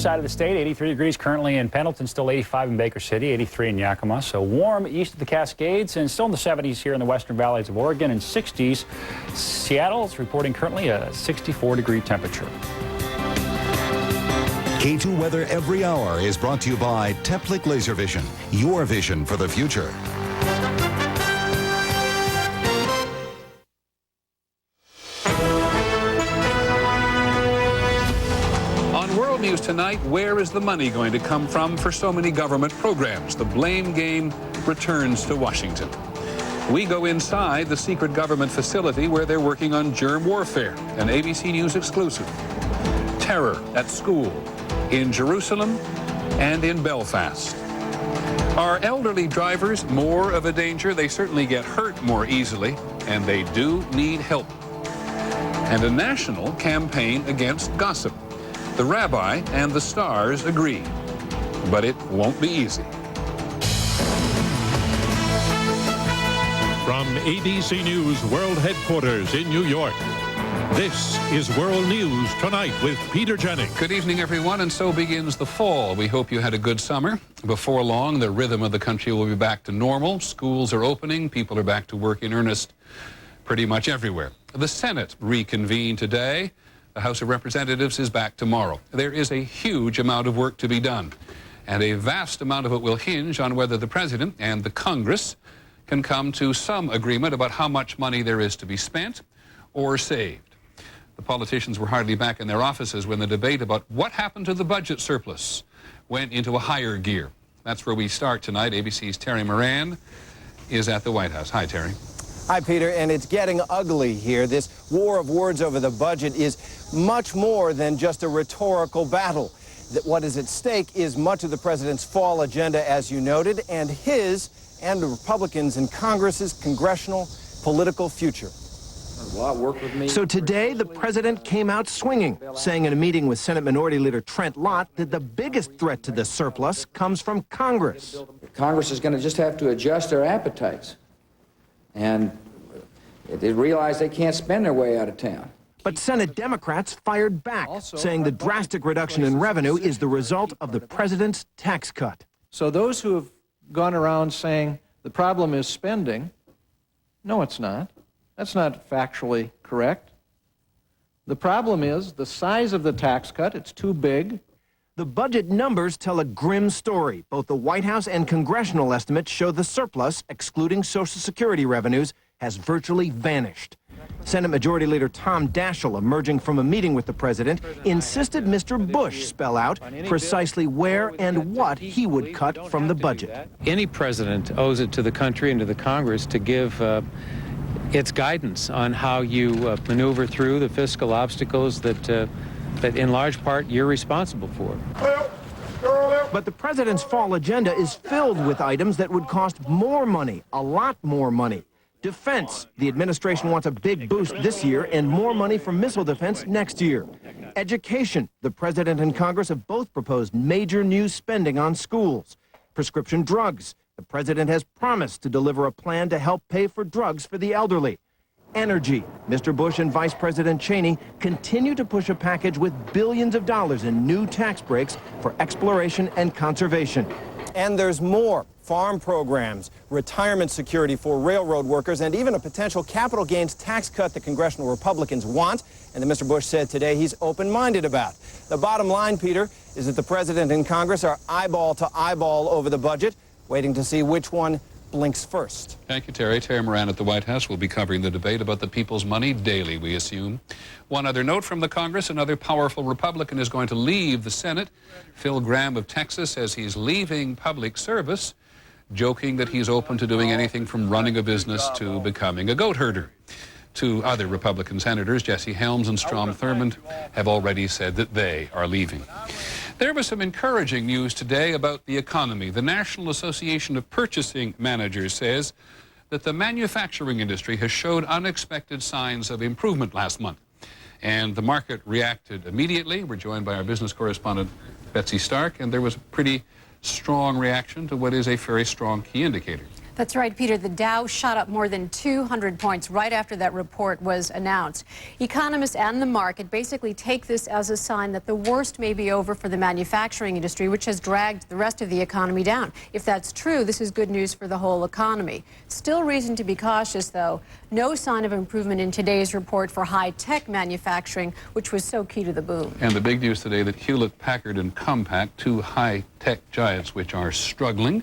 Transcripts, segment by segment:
Side of the state, 83 degrees currently in Pendleton, still 85 in Baker City, 83 in Yakima. So warm east of the Cascades and still in the 70s here in the western valleys of Oregon and 60s. Seattle is reporting currently a 64-degree temperature. K2 Weather every hour is brought to you by Teplic Laser Vision, your vision for the future. News tonight, where is the money going to come from for so many government programs? The blame game returns to Washington. We go inside the secret government facility where they're working on germ warfare, an ABC News exclusive. Terror at school, in Jerusalem and in Belfast. Are elderly drivers more of a danger? They certainly get hurt more easily, and they do need help. And a national campaign against gossip. The rabbi and the stars agree, but it won't be easy. From ABC News World Headquarters in New York, this is World News Tonight with Peter Jennings. Good evening, everyone, and so begins the fall. We hope you had a good summer. Before long, the rhythm of the country will be back to normal. Schools are opening. People are back to work in earnest pretty much everywhere. The Senate reconvened today. The House of Representatives is back tomorrow. There is a huge amount of work to be done, and a vast amount of it will hinge on whether the President and the Congress can come to some agreement about how much money there is to be spent or saved. The politicians were hardly back in their offices when the debate about what happened to the budget surplus went into a higher gear. That's where we start tonight. ABC's Terry Moran is at the White House. Hi, Terry. Hi, Peter, and it's getting ugly here. This war of words over the budget is much more than just a rhetorical battle. What is at stake is much of the president's fall agenda, as you noted, and his and the Republicans in Congress's congressional political future. So today, the president came out swinging, saying in a meeting with Senate Minority Leader Trent Lott that the biggest threat to the surplus comes from Congress. Congress is going to just have to adjust their appetites. And they realize they can't spend their way out of town. But Senate Democrats fired back, saying the drastic reduction in revenue is the result of the president's tax cut. So those who have gone around saying the problem is spending, no, it's not. That's not factually correct. The problem is the size of the tax cut. It's too big. The budget numbers tell a grim story. Both the White House and congressional estimates show the surplus, excluding Social Security revenues, has virtually vanished. Senate Majority Leader Tom Daschle, emerging from a meeting with the president, insisted Mr. Bush spell out precisely where and what he would cut from the budget. Any president owes it to the country and to the Congress to give its guidance on how you maneuver through the fiscal obstacles that in large part you're responsible for. But the president's fall agenda is filled with items that would cost more money, a lot more money. Defense. The administration wants a big boost this year and more money for missile defense next year. Education. The president and Congress have both proposed major new spending on schools. Prescription drugs. The president has promised to deliver a plan to help pay for drugs for the elderly. Energy. Mr. Bush and Vice President Cheney continue to push a package with billions of dollars in new tax breaks for exploration and conservation. And there's more. Farm programs, retirement security for railroad workers, and even a potential capital gains tax cut the congressional Republicans want, and that Mr. Bush said today he's open-minded about. The bottom line, Peter, is that the president and Congress are eyeball to eyeball over the budget, waiting to see which one blinks first. Thank you, Terry. Terry Moran at the White House will be covering the debate about the people's money daily, we assume. One other note from the Congress, another powerful Republican is going to leave the Senate. Phil Gramm of Texas says he's leaving public service, joking that he's open to doing anything from running a business to becoming a goat herder. Two other Republican senators, Jesse Helms and Strom Thurmond, have already said that they are leaving. There was some encouraging news today about the economy. The National Association of Purchasing Managers says that the manufacturing industry has showed unexpected signs of improvement last month. And the market reacted immediately. We're joined by our business correspondent, Betsy Stark, and there was a pretty strong reaction to what is a very strong key indicator. That's right, Peter. The Dow shot up more than 200 points right after that report was announced. Economists and the market basically take this as a sign that the worst may be over for the manufacturing industry, which has dragged the rest of the economy down. If that's true, this is good news for the whole economy. Still reason to be cautious, though. No sign of improvement in today's report for high-tech manufacturing, which was so key to the boom. And the big news today that Hewlett-Packard and Compaq, two high-tech giants which are struggling,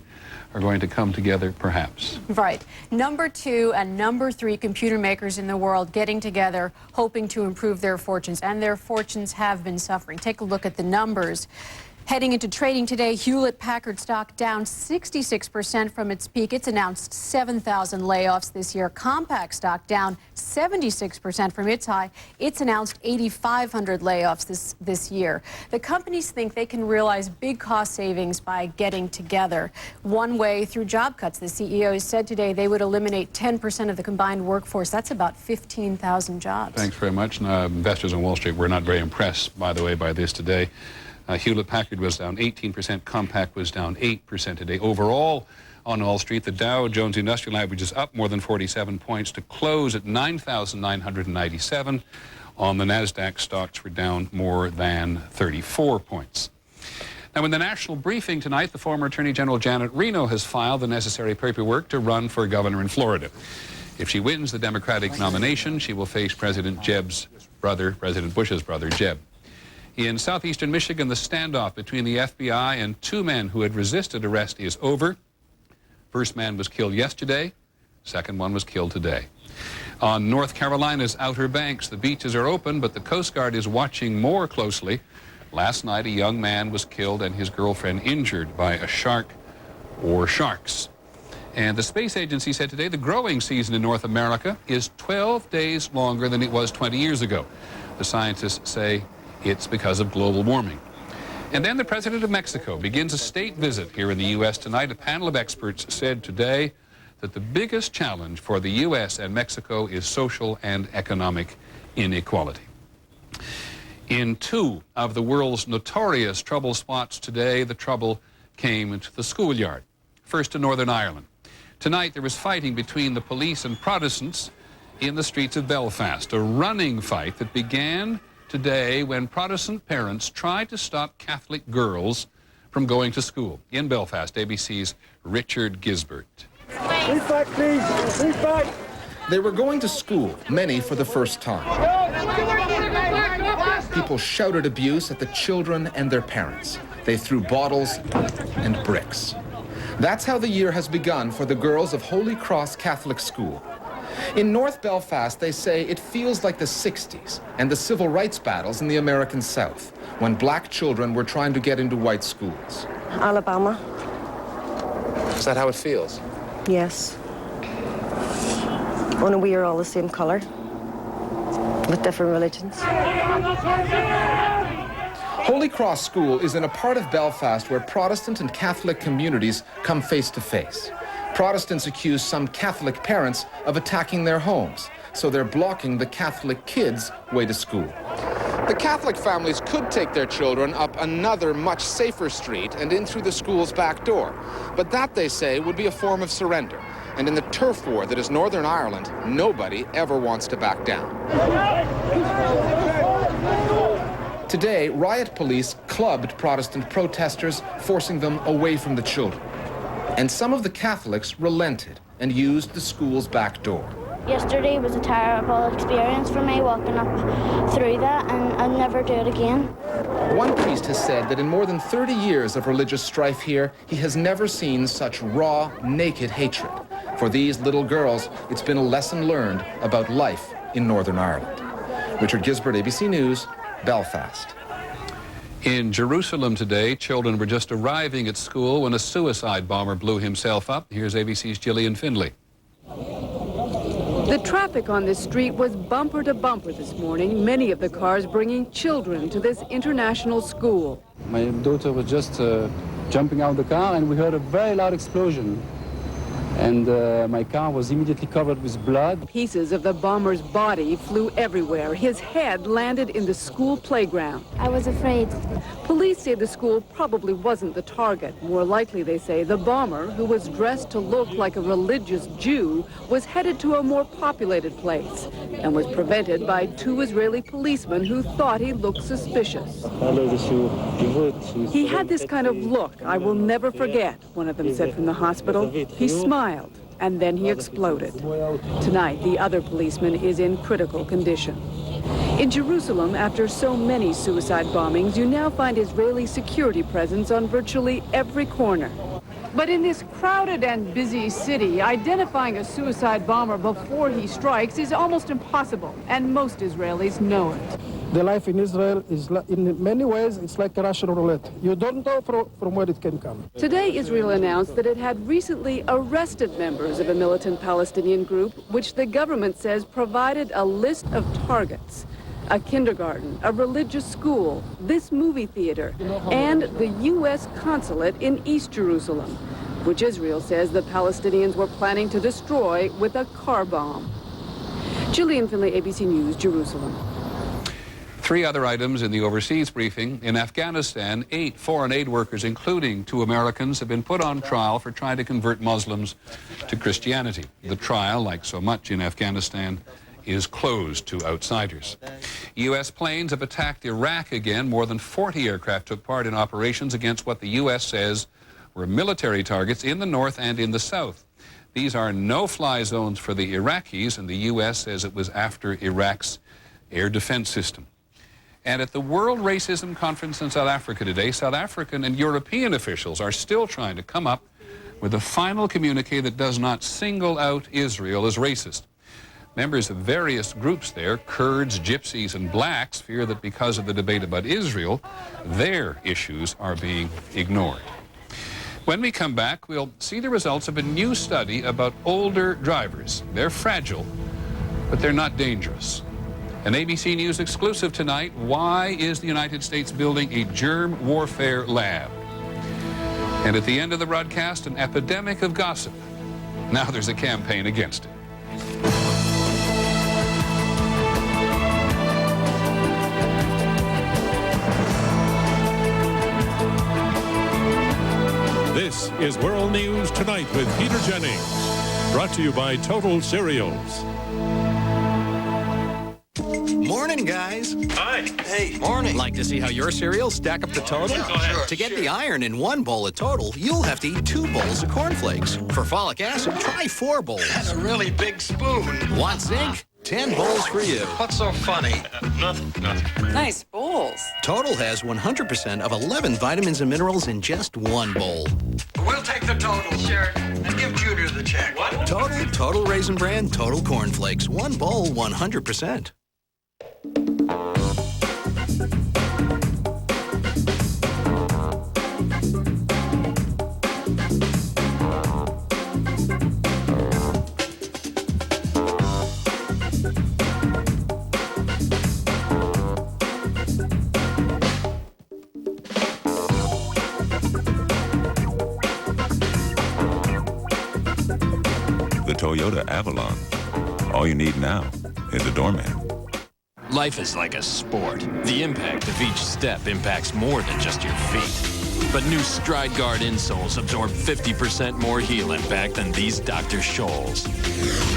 are going to come together, perhaps. Right. Number 2 and number 3 computer makers in the world getting together, hoping to improve their fortunes. And their fortunes have been suffering. Take a look at the numbers. Heading into trading today, Hewlett-Packard stock down 66% from its peak. It's announced 7,000 layoffs this year. Compaq stock down 76% from its high. It's announced 8,500 layoffs this year. The companies think they can realize big cost savings by getting together. One way through job cuts. The CEOs said today they would eliminate 10% of the combined workforce. That's about 15,000 jobs. Thanks very much. Investors on Wall Street were not very impressed, by the way, by this today. Hewlett-Packard was down 18%, Compaq was down 8% today. Overall, on Wall Street, the Dow Jones Industrial Average is up more than 47 points to close at 9,997. On the NASDAQ, stocks were down more than 34 points. Now, in the national briefing tonight, the former Attorney General Janet Reno has filed the necessary paperwork to run for governor in Florida. If she wins the Democratic nomination, she will face President Bush's brother, Jeb. In southeastern Michigan, the standoff between the FBI and two men who had resisted arrest is over. First man was killed yesterday. Second one was killed today. On North Carolina's Outer Banks, the beaches are open, but the Coast Guard is watching more closely. Last night, a young man was killed and his girlfriend injured by a shark or sharks. And the Space Agency said today the growing season in North America is 12 days longer than it was 20 years ago. The scientists say it's because of global warming. And then the President of Mexico begins a state visit here in the U.S. tonight. A panel of experts said today that the biggest challenge for the U.S. and Mexico is social and economic inequality. In two of the world's notorious trouble spots today, the trouble came into the schoolyard. First in Northern Ireland. Tonight there was fighting between the police and Protestants in the streets of Belfast, a running fight that began today when Protestant parents tried to stop Catholic girls from going to school. In Belfast, ABC's Richard Gisbert. They were going to school, many for the first time. People shouted abuse at the children and their parents. They threw bottles and bricks. That's how the year has begun for the girls of Holy Cross Catholic School. In North Belfast, they say it feels like the 60s and the civil rights battles in the American South, when black children were trying to get into white schools. Alabama. Is that how it feels? Yes. Only we are all the same color, with different religions. Holy Cross School is in a part of Belfast where Protestant and Catholic communities come face to face. Protestants accuse some Catholic parents of attacking their homes, so they're blocking the Catholic kids' way to school. The Catholic families could take their children up another much safer street and in through the school's back door. But that, they say, would be a form of surrender. And in the turf war that is Northern Ireland, nobody ever wants to back down. Today, riot police clubbed Protestant protesters, forcing them away from the children. And some of the Catholics relented and used the school's back door. Yesterday was a terrible experience for me walking up through that, and I'd never do it again. One priest has said that in more than 30 years of religious strife here, he has never seen such raw, naked hatred. For these little girls, it's been a lesson learned about life in Northern Ireland. Richard Gisbert, ABC News, Belfast. In Jerusalem today, children were just arriving at school when a suicide bomber blew himself up. Here's ABC's Gillian Findlay. The traffic on this street was bumper to bumper this morning, many of the cars bringing children to this international school. My daughter was just jumping out of the car and we heard a very loud explosion. and my car was immediately covered with blood. Pieces of the bomber's body flew everywhere. His head landed in the school playground. I was afraid. Police say the school probably wasn't the target. More likely, they say, the bomber, who was dressed to look like a religious Jew, was headed to a more populated place and was prevented by 2 Israeli policemen who thought he looked suspicious. He had this kind of look I will never forget, one of them said from the hospital. He smiled, and then he exploded. Tonight, the other policeman is in critical condition. In Jerusalem, after so many suicide bombings, you now find Israeli security presence on virtually every corner. But in this crowded and busy city, identifying a suicide bomber before he strikes is almost impossible, and most Israelis know it. The life in Israel is, in many ways, it's like a Russian roulette. You don't know from where it can come. Today, Israel announced that it had recently arrested members of a militant Palestinian group, which the government says provided a list of targets. A kindergarten, a religious school, this movie theater, and the U.S. consulate in East Jerusalem, which Israel says the Palestinians were planning to destroy with a car bomb. Gillian Finley, ABC News, Jerusalem. 3 other items in the overseas briefing. In Afghanistan, 8 foreign aid workers, including 2 Americans, have been put on trial for trying to convert Muslims to Christianity. The trial, like so much in Afghanistan, is closed to outsiders. U.S. planes have attacked Iraq again. More than 40 aircraft took part in operations against what the U.S. says were military targets in the north and in the south. These are no-fly zones for the Iraqis, and the U.S. says it was after Iraq's air defense system. And at the World Racism Conference in South Africa today, South African and European officials are still trying to come up with a final communique that does not single out Israel as racist. Members of various groups there, Kurds, Gypsies, and blacks, fear that because of the debate about Israel, their issues are being ignored. When we come back, we'll see the results of a new study about older drivers. They're fragile, but they're not dangerous. An ABC News exclusive tonight, why is the United States building a germ warfare lab? And at the end of the broadcast, an epidemic of gossip. Now there's a campaign against it. This is World News Tonight with Peter Jennings. Brought to you by Total Cereals. Morning, guys. Hi. Hey, morning. Like to see how your cereals stack up the total? Sure. To get the iron in 1 bowl of Total, you'll have to eat 2 bowls of cornflakes. For folic acid, try 4 bowls. That's a really big spoon. Want zinc? 10 bowls for you. What's so funny? Nothing. Nice bowls. Total has 100% of 11 vitamins and minerals in just 1 bowl. We'll take the total. Sure. And give Junior the check. What? Total Raisin Bran, Total Cornflakes. 1 bowl, 100%. The Toyota Avalon. All you need now is a doormat. Life is like a sport. The impact of each step impacts more than just your feet. But new Stride Guard insoles absorb 50% more heel impact than these Dr. Scholl's.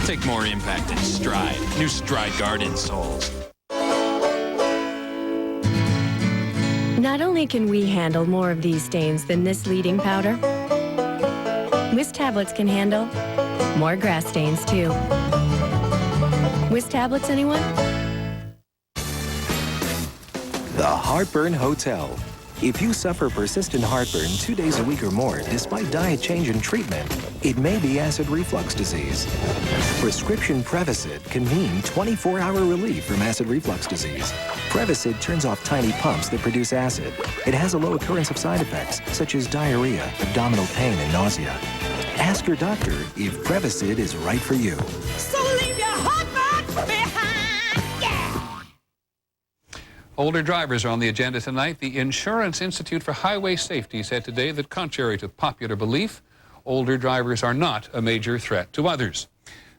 Take more impact in stride. New Stride Guard insoles. Not only can we handle more of these stains than this leading powder, Whisk tablets can handle more grass stains, too. Whisk tablets, anyone? The Heartburn Hotel. If you suffer persistent heartburn 2 days a week or more, despite diet change and treatment, it may be acid reflux disease. Prescription Prevacid can mean 24-hour relief from acid reflux disease. Prevacid turns off tiny pumps that produce acid. It has a low occurrence of side effects, such as diarrhea, abdominal pain, and nausea. Ask your doctor if Prevacid is right for you. So leave your heartburn behind, yeah! Older drivers are on the agenda tonight. The Insurance Institute for Highway Safety said today that contrary to popular belief, older drivers are not a major threat to others.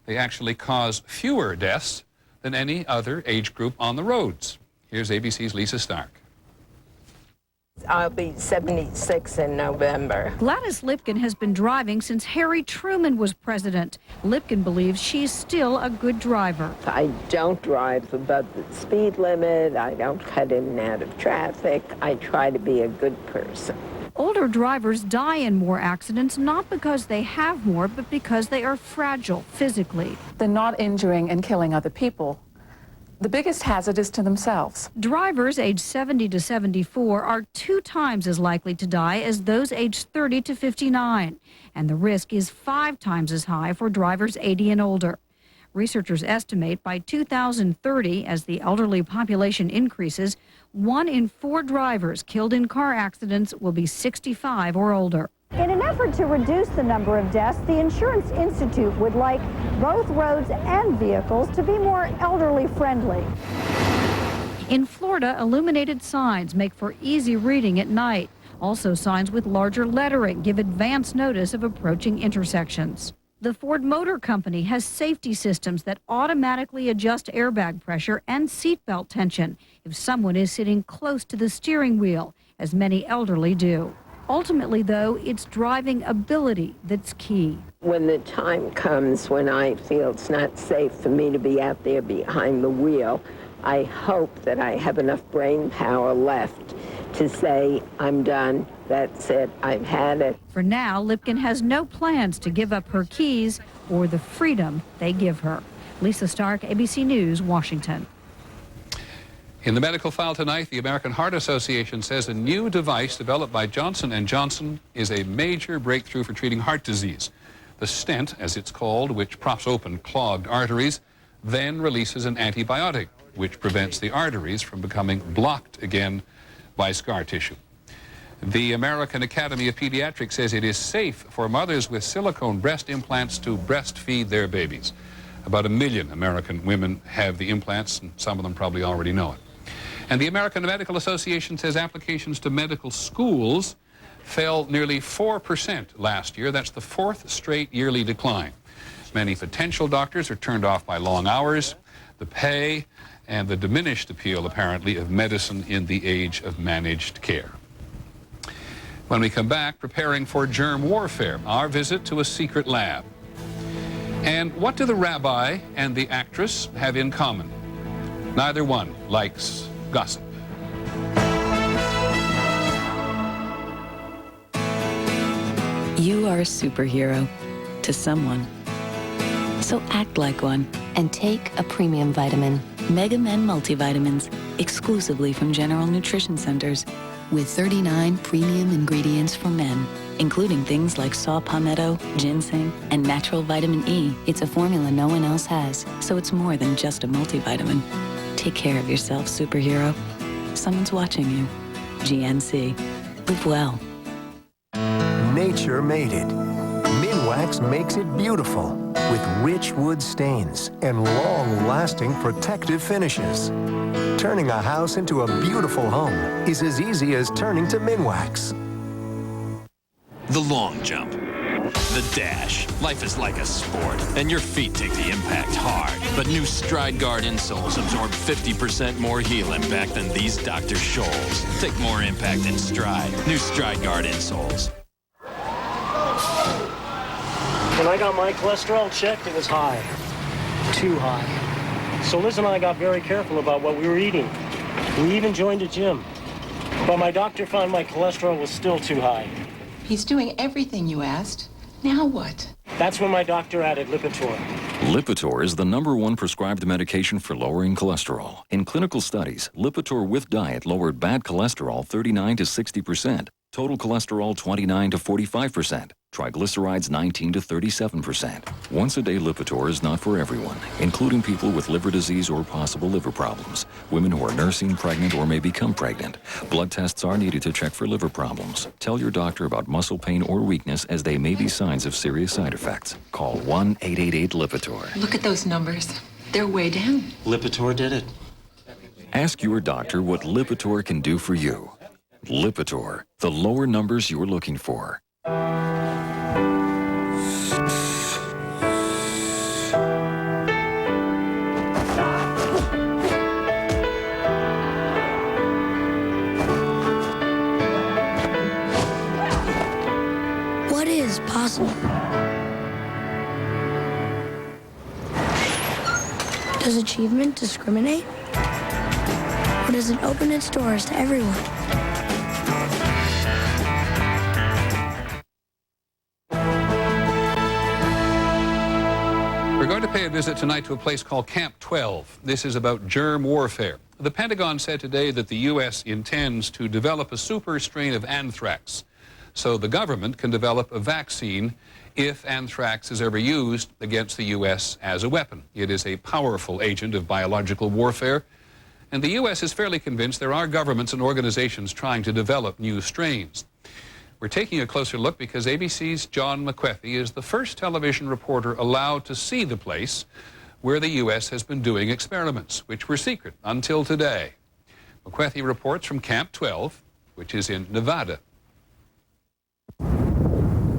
They actually cause fewer deaths than any other age group on the roads. Here's ABC's Lisa Stark. I'll be 76 in November. Gladys Lipkin has been driving since Harry Truman was president. Lipkin believes she's still a good driver. I don't drive above the speed limit. I don't cut in and out of traffic. I try to be a good person. Older drivers die in more accidents not because they have more, but because they are fragile physically. They're not injuring and killing other people. The biggest hazard is to themselves. Drivers aged 70 to 74 are 2 times as likely to die as those aged 30 to 59, and the risk is 5 times as high for drivers 80 and older. Researchers estimate by 2030, as the elderly population increases, 1 in 4 drivers killed in car accidents will be 65 or older. In an effort to reduce the number of deaths, the Insurance Institute would like both roads and vehicles to be more elderly friendly. In Florida, illuminated signs make for easy reading at night. Also, signs with larger lettering give advance notice of approaching intersections. The Ford Motor Company has safety systems that automatically adjust airbag pressure and seatbelt tension if someone is sitting close to the steering wheel, as many elderly do. Ultimately, though, it's driving ability that's key. When the time comes when I feel it's not safe for me to be out there behind the wheel, I hope that I have enough brain power left to say, I'm done, that's it, I've had it. For now, Lipkin has no plans to give up her keys or the freedom they give her. Lisa Stark, ABC News, Washington. In the medical file tonight, the American Heart Association says a new device developed by Johnson & Johnson is a major breakthrough for treating heart disease. The stent, as it's called, which props open clogged arteries, then releases an antibiotic, which prevents the arteries from becoming blocked again by scar tissue. The American Academy of Pediatrics says it is safe for mothers with silicone breast implants to breastfeed their babies. About 1 million American women have the implants, and some of them probably already know it. And the American Medical Association says applications to medical schools fell nearly 4% last year. That's the 4th straight yearly decline. Many potential doctors are turned off by long hours, the pay, and the diminished appeal, apparently, of medicine in the age of managed care. When we come back, preparing for germ warfare, our visit to a secret lab. And what do the rabbi and the actress have in common? Neither one likes gossip. You are a superhero to someone. So act like one and take a premium vitamin. Mega Men multivitamins, exclusively from General Nutrition Centers, with 39 premium ingredients for men, including things like saw palmetto, ginseng, and natural vitamin E. It's a formula no one else has, so it's more than just a multivitamin. Take care of yourself, superhero. Someone's watching you. GNC. Live well. Nature made it. Minwax makes it beautiful with rich wood stains and long-lasting protective finishes. Turning a house into a beautiful home is as easy as turning to Minwax. The long jump. The dash. Life is like a sport, and your feet take the impact hard. But new Stride Guard insoles absorb 50% more heel impact than these Dr. Scholl's. Take more impact in stride. New Stride Guard insoles. When I got my cholesterol checked, it was high. Too high. So Liz and I got very careful about what we were eating. We even joined a gym. But my doctor found my cholesterol was still too high. He's doing everything you asked. Now what? That's when my doctor added Lipitor. Lipitor is the #1 prescribed medication for lowering cholesterol. In clinical studies, Lipitor with diet lowered bad cholesterol 39 to 60%, total cholesterol 29 to 45%, triglycerides 19 to 37%. Once-a-day Lipitor is not for everyone, including people with liver disease or possible liver problems, women who are nursing, pregnant, or may become pregnant. Blood tests are needed to check for liver problems. Tell your doctor about muscle pain or weakness, as they may be signs of serious side effects. Call 1-888-LIPITOR. Look at those numbers. They're way down. Lipitor did it. Ask your doctor what Lipitor can do for you. Lipitor, the lower numbers you're looking for. is possible. Does achievement discriminate? Or does it open its doors to everyone? We're going to pay a visit tonight to a place called Camp 12. This is about germ warfare. The Pentagon said today that the U.S. intends to develop a super strain of anthrax, so the government can develop a vaccine if anthrax is ever used against the U.S. as a weapon. It is a powerful agent of biological warfare, and the U.S. is fairly convinced there are governments and organizations trying to develop new strains. We're taking a closer look because ABC's John McWethy is the first television reporter allowed to see the place where the U.S. has been doing experiments, which were secret until today. McWethy reports from Camp 12, which is in Nevada.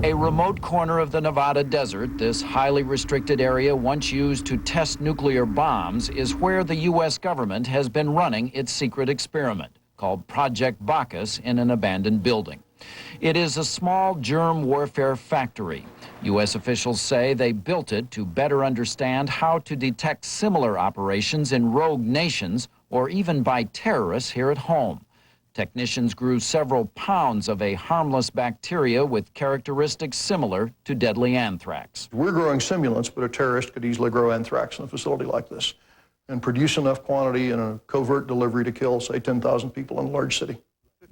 A remote corner of the Nevada desert, this highly restricted area once used to test nuclear bombs, is where the U.S. government has been running its secret experiment, called Project Bacchus, in an abandoned building. It is a small germ warfare factory. U.S. officials say they built it to better understand how to detect similar operations in rogue nations or even by terrorists here at home. Technicians grew several pounds of a harmless bacteria with characteristics similar to deadly anthrax. We're growing simulants, but a terrorist could easily grow anthrax in a facility like this and produce enough quantity in a covert delivery to kill, say, 10,000 people in a large city.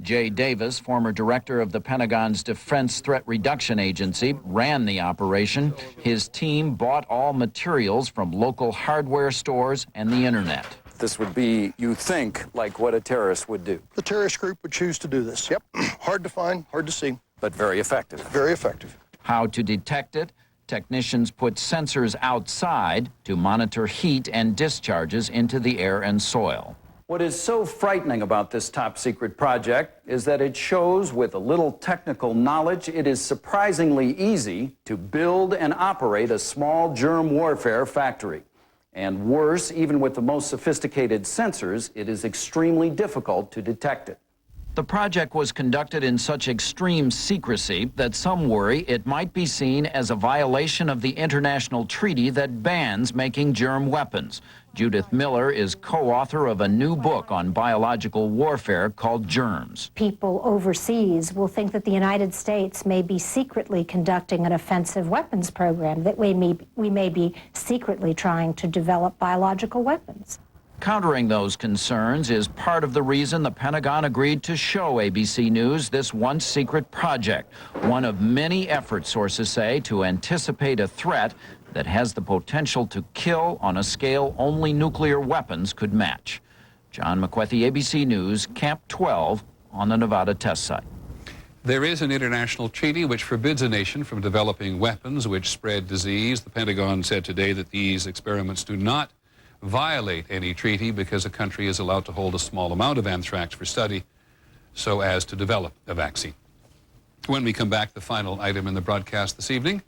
Jay Davis, former director of the Pentagon's Defense Threat Reduction Agency, ran the operation. His team bought all materials from local hardware stores and the internet. This would be, you think, like what a terrorist would do. The terrorist group would choose to do this. Yep. Hard to find, hard to see. But very effective. Very effective. How to detect it? Technicians put sensors outside to monitor heat and discharges into the air and soil. What is so frightening about this top-secret project is that it shows with a little technical knowledge it is surprisingly easy to build and operate a small germ warfare factory. And worse, even with the most sophisticated sensors, it is extremely difficult to detect it. The project was conducted in such extreme secrecy that some worry it might be seen as a violation of the international treaty that bans making germ weapons. Judith Miller is co-author of a new book on biological warfare called Germs. People overseas will think that the United States may be secretly conducting an offensive weapons program, that we may be secretly trying to develop biological weapons. Countering those concerns is part of the reason the Pentagon agreed to show ABC News this once secret project, one of many efforts, sources say, to anticipate a threat that has the potential to kill on a scale only nuclear weapons could match. John McWethy, ABC News, Camp 12 on the Nevada test site. There is an international treaty which forbids a nation from developing weapons which spread disease. The Pentagon said today that these experiments do not violate any treaty because a country is allowed to hold a small amount of anthrax for study so as to develop a vaccine. When we come back, the final item in the broadcast this evening,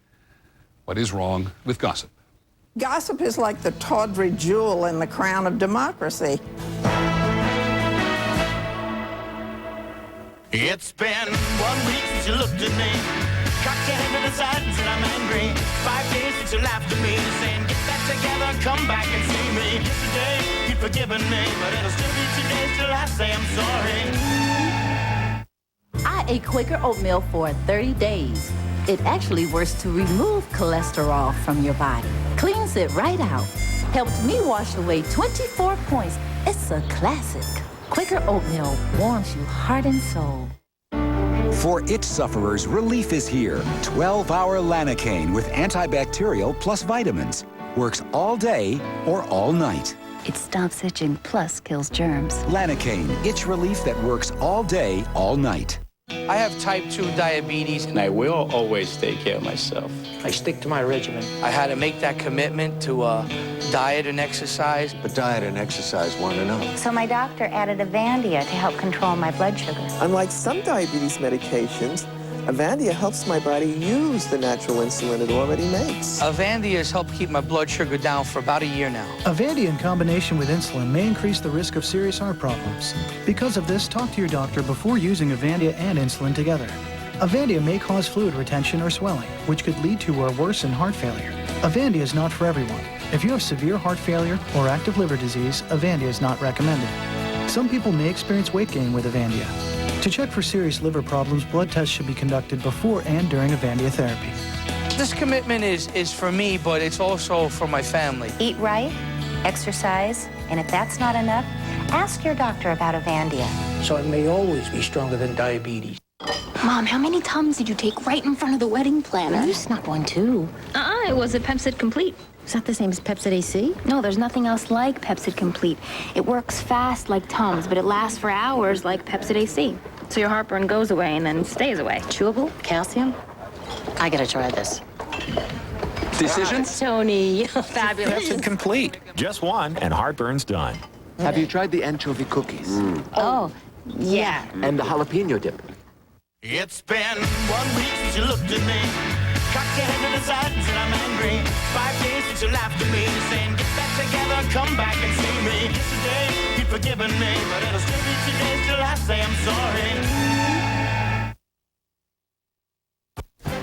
what is wrong with gossip? Gossip is like the tawdry jewel in the crown of democracy. It's been 1 week since you looked at me, cocked your head to the side and said I'm angry. 5 days since you laughed at me, saying get that together, come back and see me. Yesterday you'd forgiven me, but it'll still be 2 days till I say I'm sorry. I ate Quaker oatmeal for 30 days. It actually works to remove cholesterol from your body, cleans it right out, helped me wash away 24 points. It's a classic. Quaker oatmeal warms you heart and soul. For itch sufferers, relief is here. 12-hour Lanacane with antibacterial plus vitamins. Works all day or all night. It stops itching plus kills germs. Lanacane, itch relief that works all day, all night. I have type 2 diabetes, and I will always take care of myself. I stick to my regimen. I had to make that commitment to diet and exercise. But diet and exercise weren't enough. So my doctor added Avandia to help control my blood sugar. Unlike some diabetes medications, Avandia helps my body use the natural insulin it already makes. Avandia has helped keep my blood sugar down for about a year now. Avandia in combination with insulin may increase the risk of serious heart problems. Because of this, talk to your doctor before using Avandia and insulin together. Avandia may cause fluid retention or swelling, which could lead to or worsen heart failure. Avandia is not for everyone. If you have severe heart failure or active liver disease, Avandia is not recommended. Some people may experience weight gain with Avandia. To check for serious liver problems, blood tests should be conducted before and during Avandia therapy. This commitment is for me, but it's also for my family. Eat right, exercise, and if that's not enough, ask your doctor about Avandia. So it may always be stronger than diabetes. Mom, how many Tums did you take right in front of the wedding planner? You snuck one too. It was a Pepcid Complete. Is that the same as Pepcid AC? No, there's nothing else like Pepcid Complete. It works fast like Tums, but it lasts for hours like Pepcid AC. So your heartburn goes away and then stays away. Chewable? Calcium? I gotta try this. Decision? Tony, fabulous. Pepcid Complete. Just one, and heartburn's done. Have you tried the anchovy cookies? Oh, yeah. And the jalapeno dip? It's been 1 week since you looked at me. Cocked your head to the side and said I'm angry. 5 days since you laughed at me, saying get back together, come back and see me. Yesterday you'd forgiven me, but it'll still be 2 days till I say I'm sorry.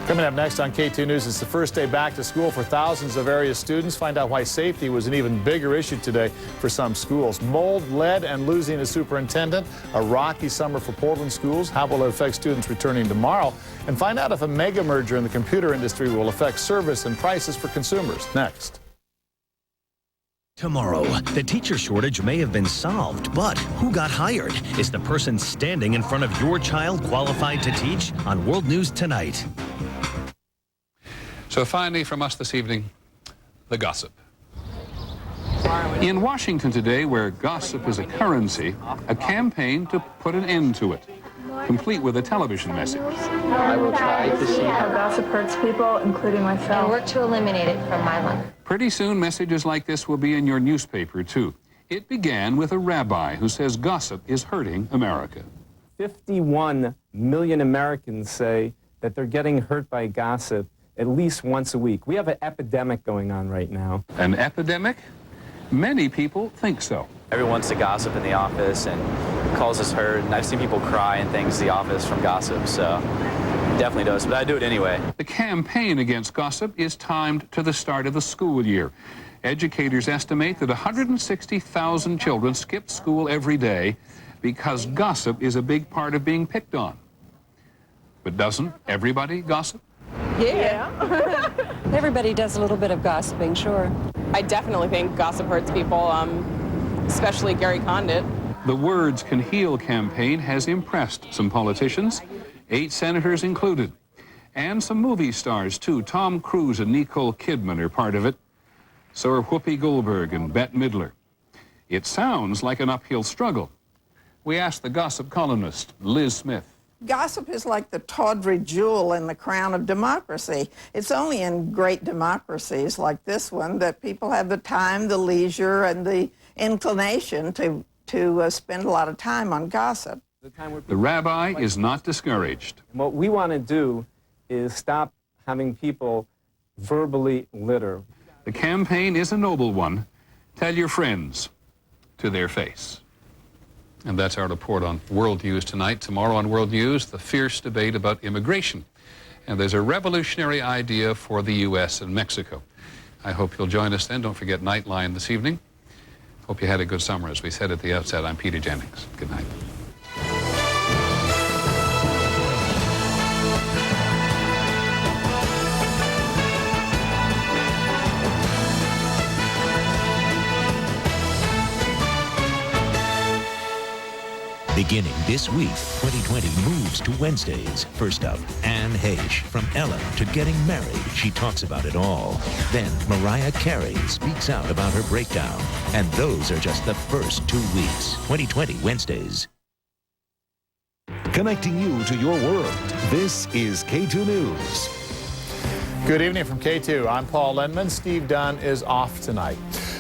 Coming up next on K2 News, it's the first day back to school for thousands of area students. Find out why safety was an even bigger issue today for some schools. Mold, lead, and losing a superintendent. A rocky summer for Portland schools. How will it affect students returning tomorrow? And find out if a mega merger in the computer industry will affect service and prices for consumers. Next. Tomorrow, the teacher shortage may have been solved, but who got hired? Is the person standing in front of your child qualified to teach? On World News Tonight. So finally from us this evening, the gossip. In Washington today, where gossip is a currency, a campaign to put an end to it, complete with a television message. I will try to see how gossip hurts people, including myself. And work to eliminate it from my life. Pretty soon, messages like this will be in your newspaper, too. It began with a rabbi who says gossip is hurting America. 51 million Americans say that they're getting hurt by gossip at least once a week. We have an epidemic going on right now. An epidemic? Many people think so. Everyone wants to gossip in the office and calls us hurt, and I've seen people cry and things in the office from gossip, so it definitely does, but I do it anyway. The campaign against gossip is timed to the start of the school year. Educators estimate that 160,000 children skip school every day because gossip is a big part of being picked on. But doesn't everybody gossip? Yeah. Everybody does a little bit of gossiping, sure. I definitely think gossip hurts people, especially Gary Condit. The Words Can Heal campaign has impressed some politicians, 8 senators included, and some movie stars, too. Tom Cruise and Nicole Kidman are part of it. So are Whoopi Goldberg and Bette Midler. It sounds like an uphill struggle. We asked the gossip columnist, Liz Smith. Gossip is like the tawdry jewel in the crown of democracy. It's only in great democracies like this one that people have the time, the leisure, and the inclination to spend a lot of time on gossip. The rabbi is not discouraged. And what we want to do is stop having people verbally litter. The campaign is a noble one. Tell your friends to their face. And that's our report on World News tonight. Tomorrow on World News, the fierce debate about immigration. And there's a revolutionary idea for the U.S. and Mexico. I hope you'll join us then. Don't forget Nightline this evening. Hope you had a good summer. As we said at the outset, I'm Peter Jennings. Good night. Beginning this week, 2020 moves to Wednesdays. First up, Anne Heche. From Ellen to getting married, she talks about it all. Then Mariah Carey speaks out about her breakdown. And those are just the first 2 weeks. 2020 Wednesdays. Connecting you to your world. This is K2 News. Good evening from K2. I'm Paul Lindman. Steve Dunn is off tonight.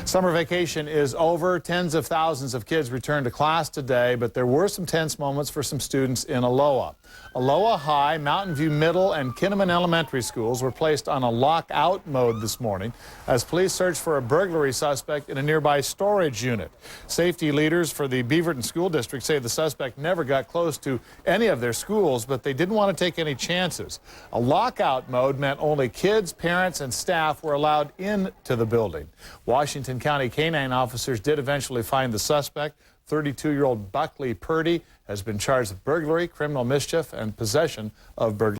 Summer vacation is over. Tens of thousands of kids returned to class today, but there were some tense moments for some students in Aloha. Aloha High, Mountain View Middle, and Kinnaman Elementary schools were placed on a lockout mode this morning as police searched for a burglary suspect in a nearby storage unit. Safety leaders for the Beaverton School District say the suspect never got close to any of their schools, but they didn't want to take any chances. A lockout mode meant only kids, parents, and staff were allowed into the building. Washington County canine officers did eventually find the suspect. 32-year-old Buckley Purdy has been charged with burglary, criminal mischief, and possession of burglary.